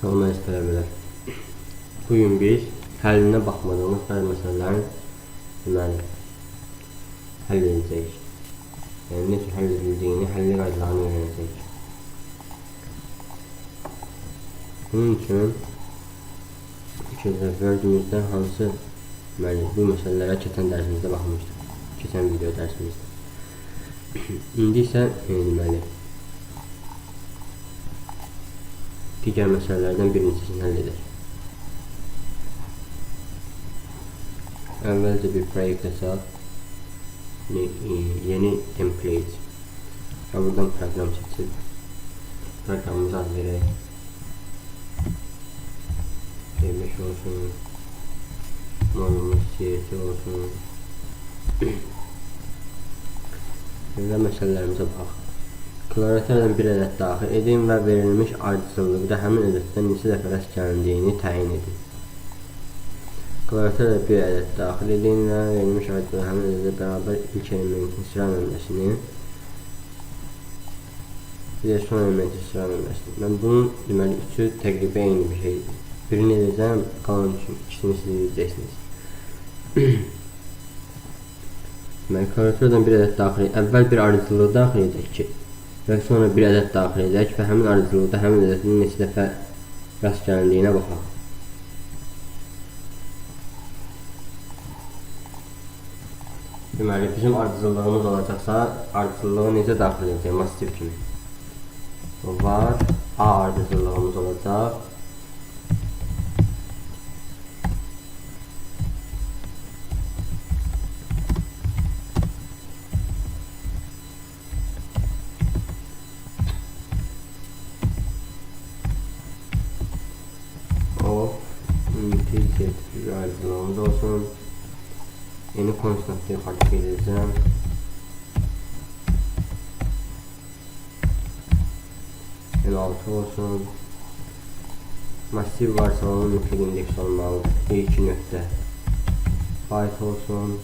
Savunma tələbələr. Bugün biz həllinə baxmadığımız bəzi məsələlərin həll edəcəyik. Yəni necə həll edildiyini, həlli qaydalarını öyrənəcəyik. Bunun üçün Word-ümüzdə hansı bu məsələlərə keçən dərsimizdə baxmışdıq. Keçən video dərsimizdə. İndi isə digər məsələlərdən birini seçin, həll edək. Əvvəlcə bir proyekt açaq. Yeni template. Buradan proqram seçib proqramımızı ad verək. C5 olsun. Normalımız CS olsun. Və məsələlərimizə baxaq. Klaviaturdan bir ədəd daxil edin və verilmiş ardıcıllıqda həmin ədəddən neçə dəfə rast gəlindiyini təyin edin. Klaviaturda bir ədəd daxil edin və verilmiş ardıcıllıqda həmin ədədə bərabər ilk elementin sıra nömrəsini bir də son elementin sıra nömrəsini. Mən bunun deməli üçü təqribə eyni bir şeydir. Birini edəcəm, qalan üçün ikisini siz edəcəksiniz. Deməli, klaviaturdan bir ədəd daxil edək. Əvvəl bir ardıcılığı daxil edək ki, və sonra bir ədəd daxil edək və həmin ardıcılıqda həmin ədədin neçə dəfə rast gəlindiyinə baxaq. Deməli, bizim ardıcıllığımız olacaqsa, ardıcılığı necə daxil edəcək? Mastiv kimi. Var, A ardıcıllığımız olacaq. Ardıcılığımız olsun. Yeni konstantı yukarı geleceğim. Yani 6 olsun. Masif varsa onun yüksek indeks olmalıdır. 2 nöqtə. Byte olsun.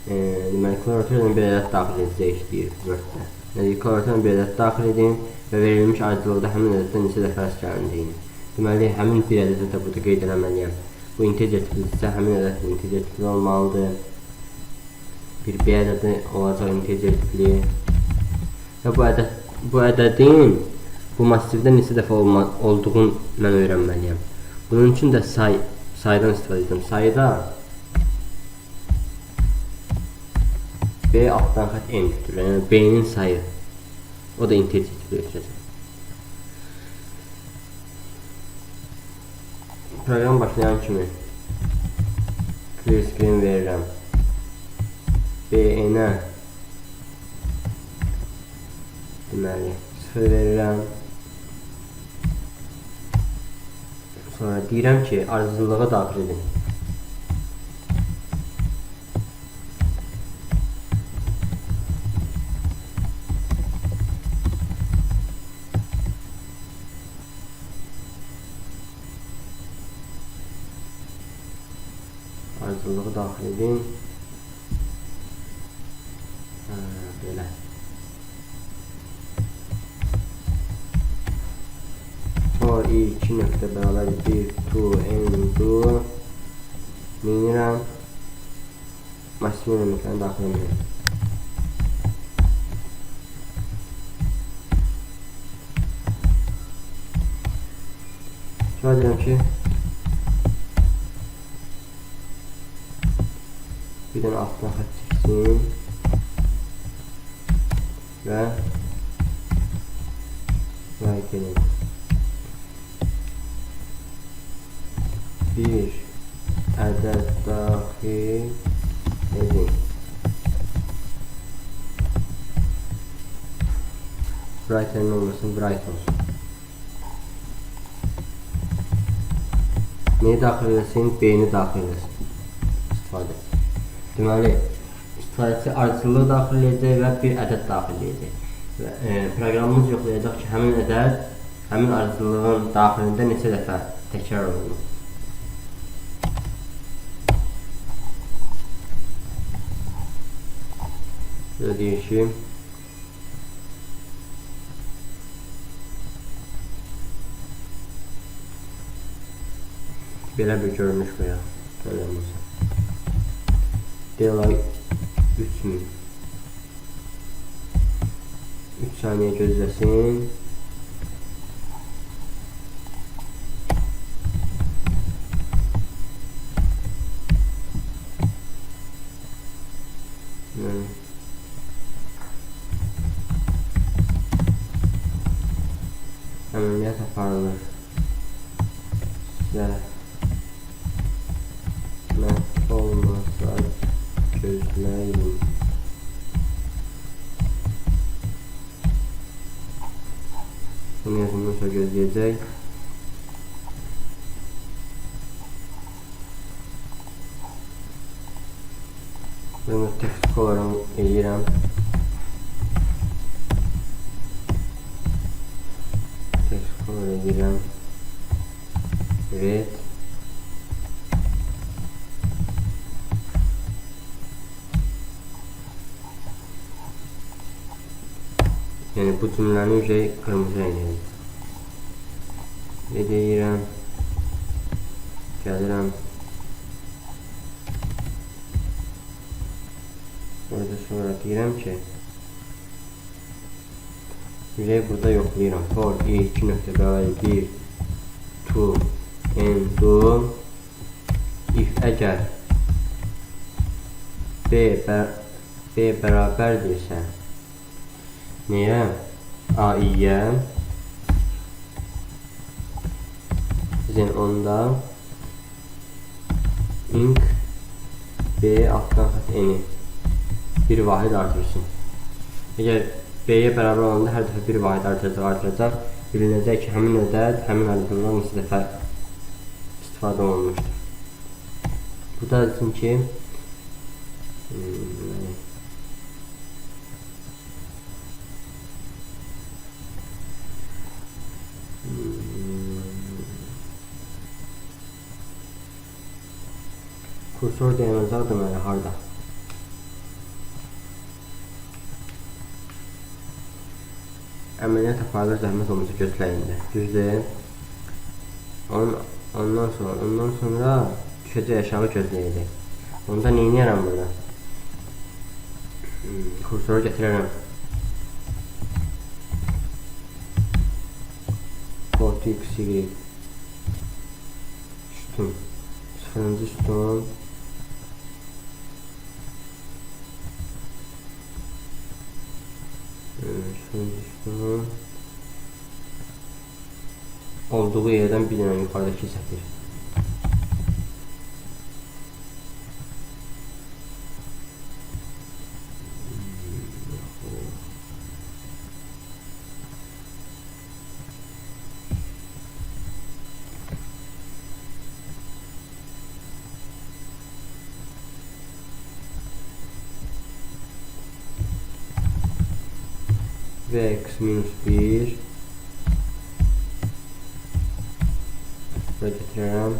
Deməli, klaviaturdan bir ədəd daxil edəcək istəyir Word-də. Yəni, klaviaturdan bir ədəd daxil edin və verilmiş ardıcılıqda həmin ədəddən neçə dəfə rast gəlindiyini. Deməli, həmin bir ədədə də burada qeyd eləməliyəm. Bu integer tiplidirsə, həmin ədəd integer tipli olmalıdır. Bir B ədədi olacaq integer tipli. Və bu ədədin bu masivdə neçə dəfə olduğunu mən öyrənməliyəm. Bunun üçün də saydan istifadə edəcəm. Sayda B altdan xət n götürür. Yəni B-nin sayı. O da integer tipli götürəcək. Proqram başlayan kimi clear screen verirəm. B-nə deməli 0 verirəm. Sonra deyirəm ki, ardıcılığa daxil edin. Ardıcılığı daxil edin. Belə. For i2 nöqtə bərabər 1 to n-du minirəm. Maksimum elementlərini daxil edirəm. Şöyle deyirəm ki, bir dənə altına xət çəksin və gelin. Bir ədəd daxil edin. Brighter'ın olmasın, bright olsun. Neyi daxil eləsin? B-ni daxil eləsin. İstifadə. Deməli, istifadəçi ardıcılığı daxil edəcək və bir ədəd daxil edəcək. Proqramımız yoxlayacaq ki, həmin ədəd, həmin ardıcılığın daxilində neçə dəfə təkrar olunur. Belə deyir ki, Belə bir görünüş qoyaq. Eləməsə. Delay 3000. 3 saniyə gözləsin. Əməliyyat aparılır. Zəhmət olmasa gözləyin. Bunu yazımdan sonra gözləyəcək. Bunu text color'ı eləyirəm. Text color eləyirəm. Red. Yəni bu cümləni qırmızı eləyirəm. Red eləyirəm. Gəlirəm. Burada sonra deyirəm ki burada yoxlayıram. For i2 nöqtə bərabər 1 to end if əgər b bərabərdirsə nəyə? a-yə onda int b altdan xət n-i bir vahid artırsın. Əgər b-yə bərabər olanda hər dəfə bir vahid artıracaq. Bilinəcək ki, həmin ədəd, həmin ədəddən neçə dəfə istifadə olunmuşdur. Bu da üçün ki, kursor dayanacaq deməli harda? Əməliyyat aparılır, zəhmət olmasa gözləyində. Düzdür. Ondan sonra düşəcək aşağı gözləyəcək. Onda neyniyərəm burada? Kursoru gətirərəm. Code x, y sütun 0-cı sütun olduğu yerdən bir dənə yuxarıdakı sətir. Ve x minus 1 ve getirəm.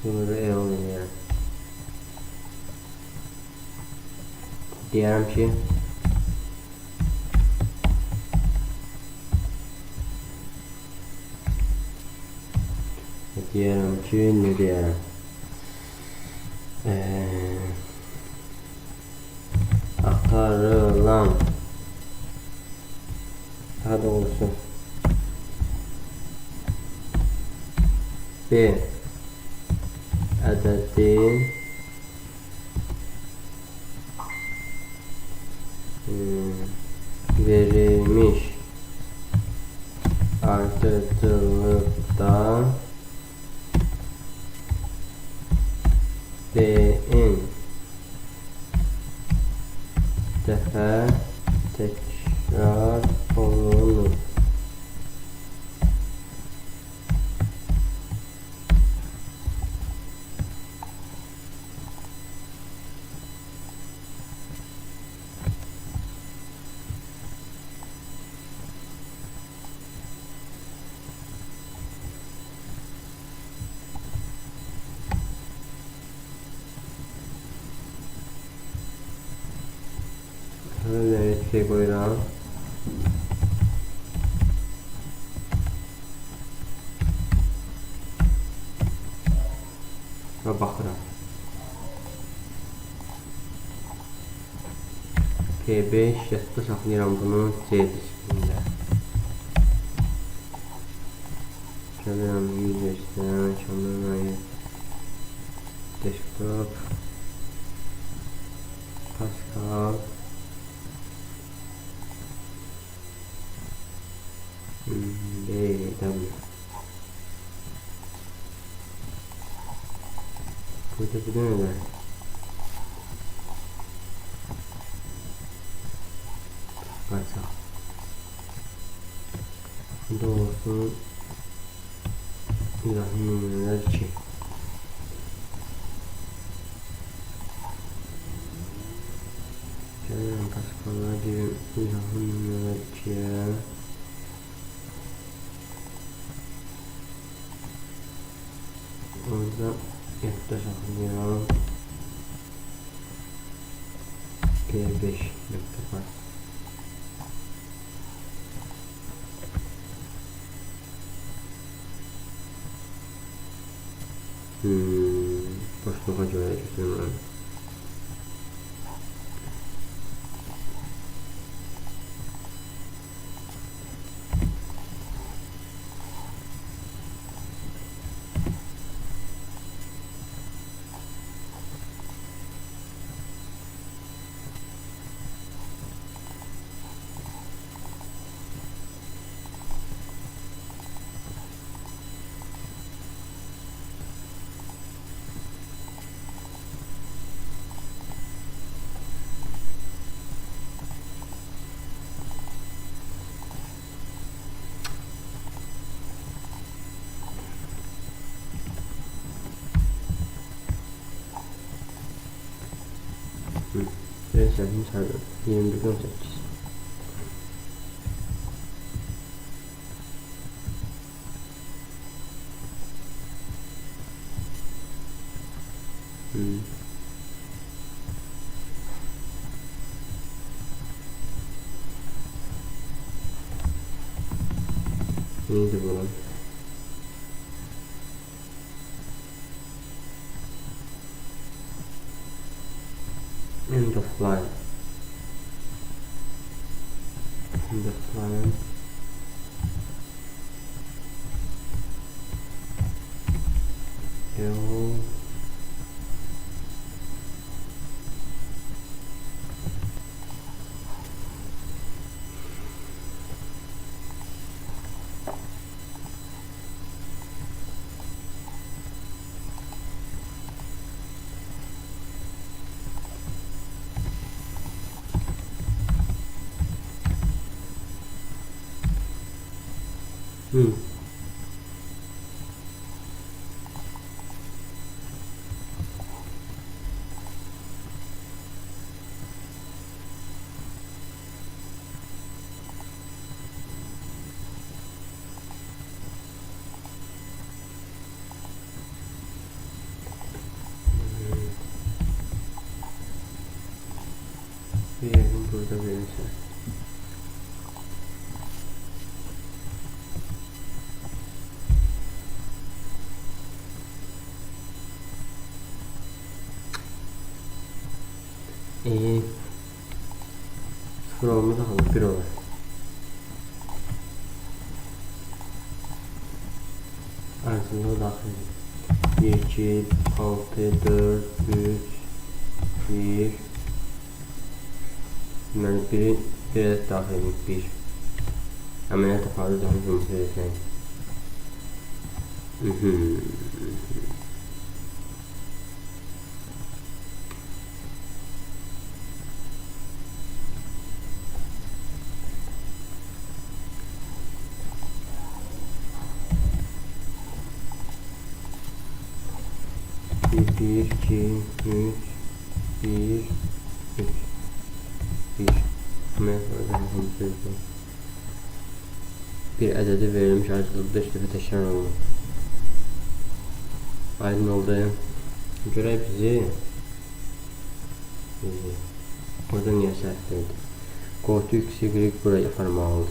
Sonra eləyirəm. Deyərəm ki ne deyərəm? Axtarılan daha doğrusu b ədədin verilmiş ardıcıllıqdan b'in dəfə təkrar olunur. bir şey koyuram. Və baxıram. P5 yadda saxlayıram bunu C diskində. Gəlirəm usersdən, kamerayı, desktop, Pascal, BW. Burada bir de neler? Parça. Burada olsun. İlahın numuneler 2. Gəlirəm Pascal'a deyim. İlahın numuneler 2'ye. Orada yadda saxlayıram. P5 nöqtə var. Boşluğa görə götürürəm. Sevgim sardı. 21.18. Neydi bu lan? End of line. End of line. Yo. Bir yerim burada verirse. İyi. 0 olmadı ama 1 olur. Arasında o daxil. 2, 6, 4, 3, 1. Deməli, bir ədəd daxil edin, 1. Əməliyyat apardı, daha cümləsi edəcək. Bir, iki, üç, bir, üç, bir. Bir ədədi verilmiş ayrıcılıqda 3 dəfə təkrar olunur. Aydın oldu. Görək bizi. Burada niyə səhvdəydi? Go-to x, y buraya aparmalıdır.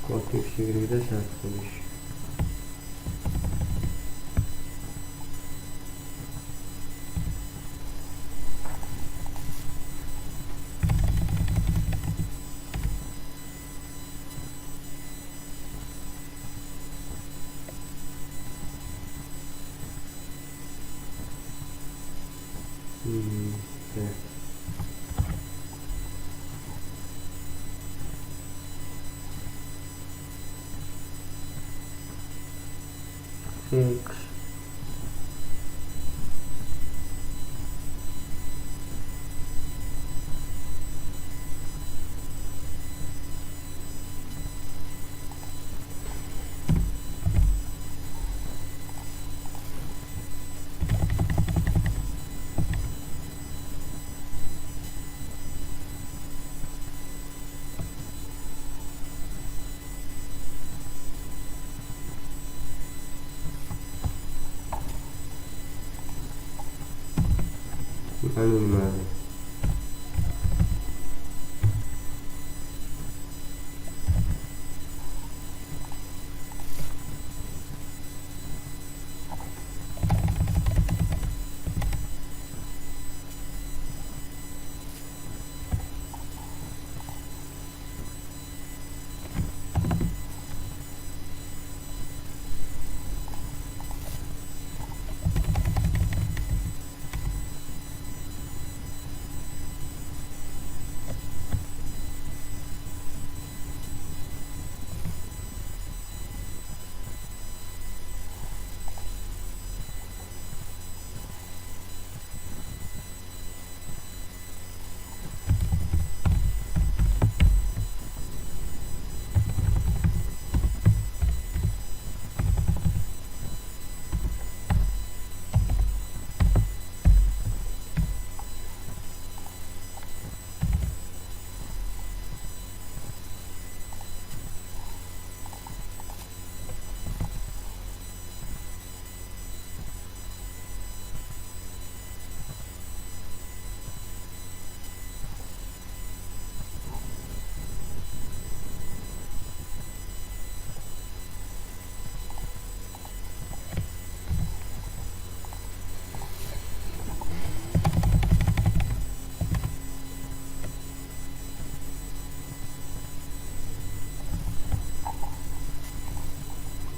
Go-to x, y'de şart konuş. Evet. Fix. Animal.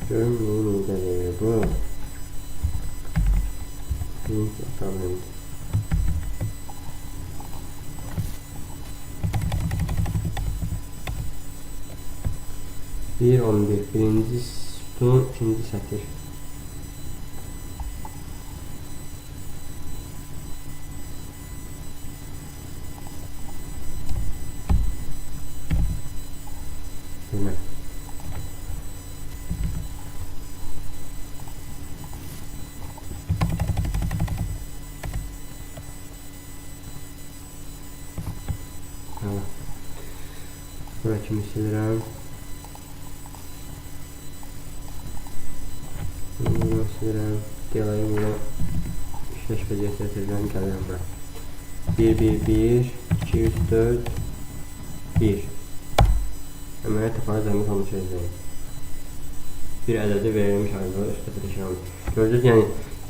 Görmeyin ileri bu. Link atalım. Bir 11 birinci sütun ikinci sətir. Demək. Bura kimi silirəm. Bunu silirəm. Delayı buna işləşməcəyə sətirdən gəlirəm bura. 1, 1, 1, 2, 3, 4, 1. Əməliyyat tapanı zəmət olmuş edəcəyim. Bir ədədi verilmiş ayrılığı üstə bitişəm. Gördünüz, yəni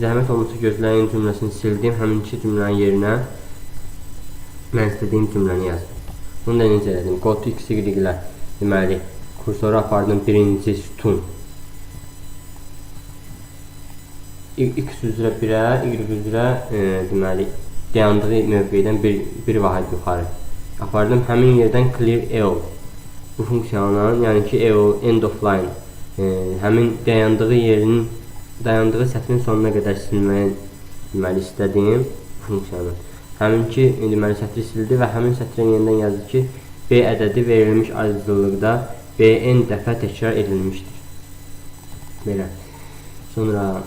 zəhmət olmuşsa gözləyin cümləsini sildim. Həmin iki cümlənin yerinə mən istədiyim cümləni yazdım. Bunu da necə elədim? Go-to x, y ilə deməli, kursoru apardım birinci sütun. X üzrə 1-ə, y üzrə deməli, dayandığı mövqedən bir vahid yuxarı. Apardım həmin yerdən clear all. Bu funksiyanın, yəni ki, all, end of line, həmin dayandığı sətrin sonuna qədər silməyi deməli, istədiyim funksiyanın. Həmin ki, deməli, sətri sildi və həmin sətrə yenidən yazdı ki, B ədədi verilmiş ardıcıllıqda BN dəfə təkrar edilmişdir. Belə. Sonra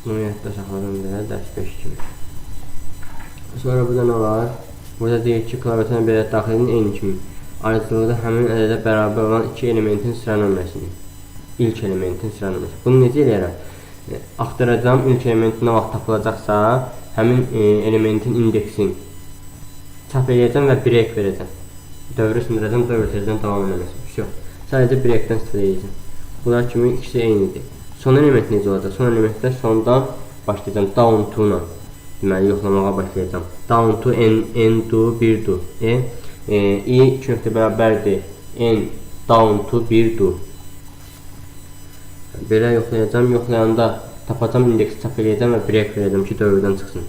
Bunu yadda saxladım belə dərs 5 kimi. Sonra burada nə var? Burada deyir ki, klaviaturun bir ədəd daxil edin eyni kimi. Ayrıcılıqda həmin ədədə bərabər olan iki elementin sıra nömrəsini. İlk elementin sıra nömrəsi. Bunu necə eləyərəm? Axtaracağım ilk elementin nə vaxt tapılacaqsa, həmin elementin indeksin çap edəcəm və 1-ə ek verəcəm. Dövrü sındıracam, dövr tezdən davam eləməsin. Всё. Sadəcə 1-dən istifadə edəcəm. Bunlar kimi ikisi eynidir. Son element necə olacaq? Son elementdə sondan başlayacağım. Down to ilə. Deməli, yoxlamağa başlayacağım. Down to n to 1 to. I 2 nöqtə bərabərdir. N down to 1 to. Belə yoxlayacağım. Yoxlayanda tapacağım indeksi çap edəcəm və 1-ə ek verəcəm ki, dövrdən çıxsın.